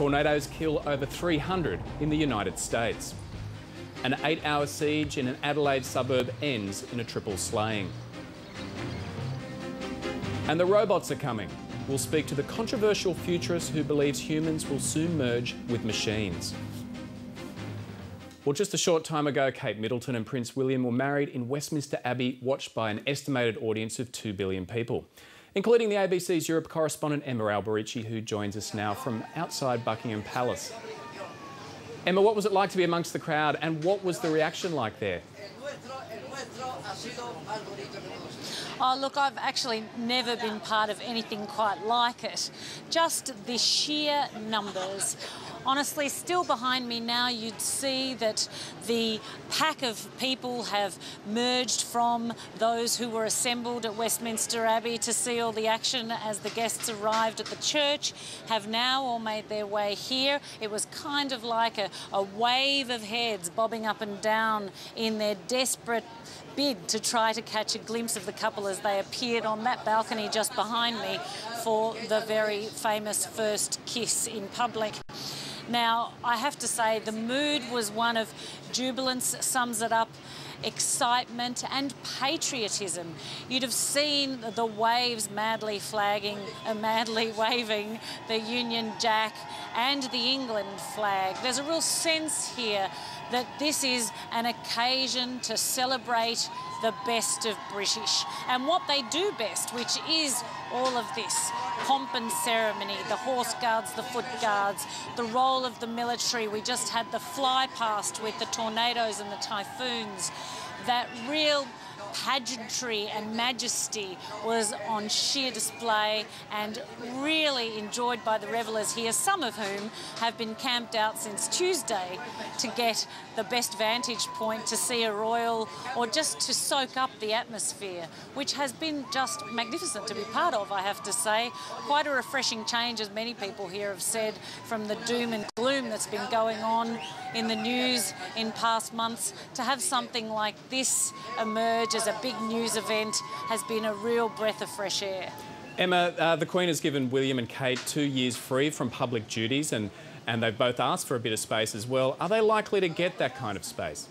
Tornadoes kill over 300 in the United States. An 8-hour siege in an Adelaide suburb ends in a triple slaying. And the robots are coming. We'll speak to the controversial futurist who believes humans will soon merge with machines. Well, just a short time ago, Kate Middleton and Prince William were married in Westminster Abbey, watched by an estimated audience of 2 billion people, including the ABC's Europe correspondent Emma Alberici, who joins us now from outside Buckingham Palace. Emma, what was it like to be amongst the crowd, and what was the reaction like there? Oh, look, I've actually never been part of anything quite like it. Just the sheer numbers. Honestly, still behind me now, you'd see that the pack of people have merged from those who were assembled at Westminster Abbey to see all the action as the guests arrived at the church, have now all made their way here. It was kind of like a wave of heads bobbing up and down in their desperate bid to try to catch a glimpse of the couple as they appeared on that balcony just behind me for the very famous first kiss in public. Now, I have to say the mood was one of jubilance, sums it up, excitement and patriotism. You'd have seen the waves madly flagging, madly waving the Union Jack and the England flag. There's a real sense here that this is an occasion to celebrate the best of British and what they do best, which is all of this pomp and ceremony, the horse guards, the foot guards, the role of the military. We just had the fly past with the tornadoes and the typhoons. That real pageantry and majesty was on sheer display and really enjoyed by the revellers here, some of whom have been camped out since Tuesday to get the best vantage point to see a royal or just to soak up the atmosphere, which has been just magnificent to be part of, I have to say. Quite a refreshing change, as many people here have said, from the doom and gloom that's been going on in the news in past months. To have something like this emerge as a big news event has been a real breath of fresh air. Emma, the Queen has given William and Kate 2 years free from public duties and they've both asked for a bit of space as well. Are they likely to get that kind of space?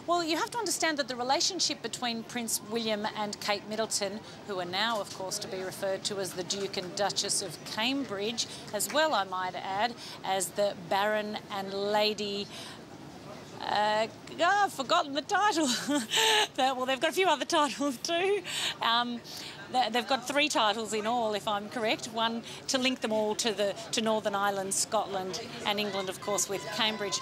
Well, you have to understand that the relationship between Prince William and Kate Middleton, who are now, of course, to be referred to as the Duke and Duchess of Cambridge, as well, I might add, as the Baron and Lady... I've forgotten the title. Well, they've got a few other titles too. They've got 3 titles in all, if I'm correct. One to link them all to Northern Ireland, Scotland and England, of course, with Cambridge.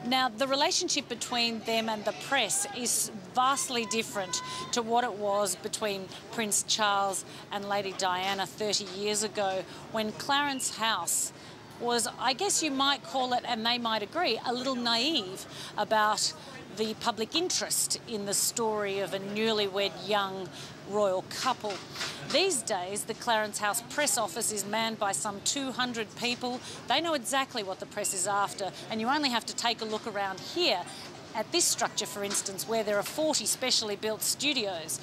Now, the relationship between them and the press is vastly different to what it was between Prince Charles and Lady Diana 30 years ago, when Clarence House was, I guess you might call it, and they might agree, a little naive about the public interest in the story of a newlywed young royal couple. These days, the Clarence House press office is manned by some 200 people. They know exactly what the press is after, and you only have to take a look around here at this structure, for instance, where there are 40 specially built studios.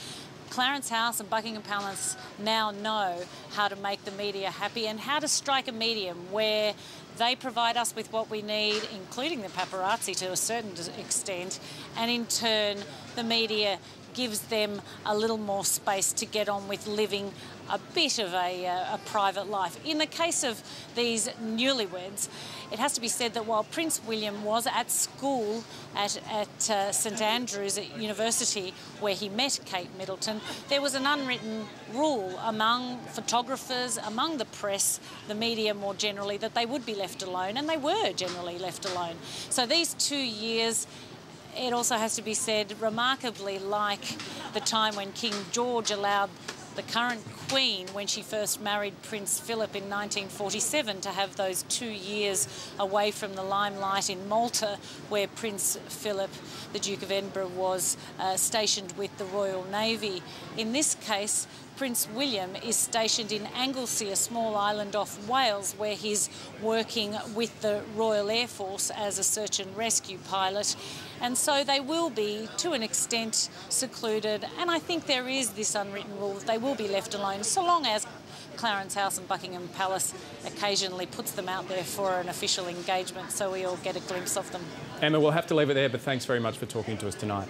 Clarence House and Buckingham Palace now know how to make the media happy and how to strike a medium where they provide us with what we need, including the paparazzi to a certain extent, and in turn the media gives them a little more space to get on with living a bit of a private life. In the case of these newlyweds, it has to be said that while Prince William was at school at St Andrews at University, where he met Kate Middleton, there was an unwritten rule among photographers, among the press, the media more generally, that they would be left alone, and they were generally left alone. So these 2 years, it also has to be said, remarkably like the time when King George allowed the current Queen, when she first married Prince Philip in 1947, to have those 2 years away from the limelight in Malta, where Prince Philip, the Duke of Edinburgh, was stationed with the Royal Navy. In this case, Prince William is stationed in Anglesey, a small island off Wales, where he's working with the Royal Air Force as a search and rescue pilot. And so they will be, to an extent, secluded. And I think there is this unwritten rule that they will be left alone, so long as Clarence House and Buckingham Palace occasionally puts them out there for an official engagement, so we all get a glimpse of them. Emma, we'll have to leave it there, but thanks very much for talking to us tonight.